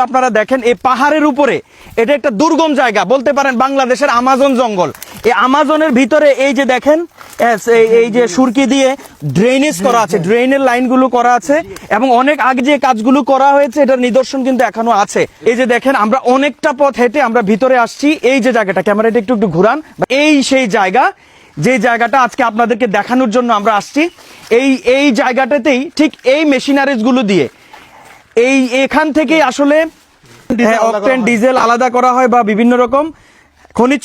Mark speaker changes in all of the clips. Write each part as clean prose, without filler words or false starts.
Speaker 1: আপনারা দেখেন এই পাহাড়ের উপরে এটা একটা দুর্গম জায়গা, বলতে পারেন বাংলাদেশের আমাজন জঙ্গল। এই আমাজনের ভিতরে এই যে দেখেন এই যে সুরকি দিয়ে ড্রেনেজ করা আছে, ড্রেনের লাইনগুলো করা আছে এবং অনেক আগে যে কাজগুলো করা হয়েছে এটার নিদর্শন কিন্তু এখনো আছে। এই যে দেখেন আমরা অনেকটা পথ হেঁটে আমরা ভিতরে আসছি। এই যে জায়গাটা, ক্যামেরাটা একটু একটু ঘুরান, এই সেই জায়গা যে জায়গাটা আজকে আপনাদেরকে দেখানোর জন্য আমরা আসছি। এই জায়গাটাতেই ঠিক এই মেশিনারিজ গুলো দিয়ে এখান থেকেই আসলে অকটেন ডিজেল আলাদা করা হয় বা বিভিন্ন রকম খনিজ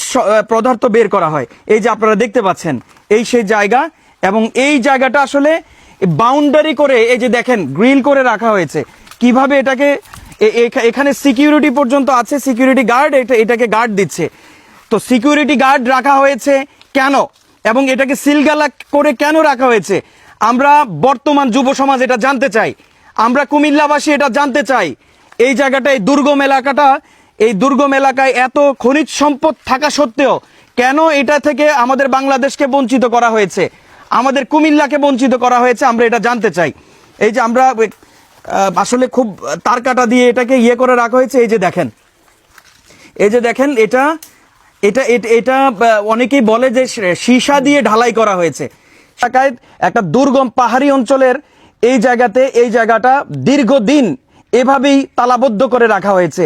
Speaker 1: পদার্থ বের করা হয়। এই যে আপনারা দেখতে পাচ্ছেন এই সেই জায়গা, এবং এই জায়গাটা আসলে বাউন্ডারি করে এই যে দেখেন গ্রিল করে রাখা হয়েছে। কিভাবে এটাকে এখানে সিকিউরিটি পর্যন্ত আছে, সিকিউরিটি গার্ড এটাকে গার্ড দিচ্ছে। তো সিকিউরিটি গার্ড রাখা হয়েছে কেন এবং এটাকে সিলগালা করে কেন রাখা হয়েছে, আমরা বর্তমান যুব সমাজ এটা জানতে চাই, আমরা কুমিল্লাবাসী এটা জানতে চাই। এই জায়গাটা, এই দুর্গম এলাকাটা, এই দুর্গম এলাকায় এত খনিজ সম্পদ থাকা সত্ত্বেও কেন এটা থেকে আমাদের বাংলাদেশকে বঞ্চিত করা হয়েছে, আমাদের কুমিল্লাকে বঞ্চিত করা হয়েছে, আমরা এটা জানতে চাই। এই যে আমরা আসলে খুব তার কাটা দিয়ে এটাকে ইয়ে করে রাখা হয়েছে। এই যে দেখেন, এই যে দেখেন এটা এটা এটা অনেকেই বলে যে সীসা দিয়ে ঢালাই করা হয়েছে। একটা দুর্গম পাহাড়ি অঞ্চলের এই জায়গাটা দীর্ঘদিন এভাবেই তালাবদ্ধ করে রাখা হয়েছে।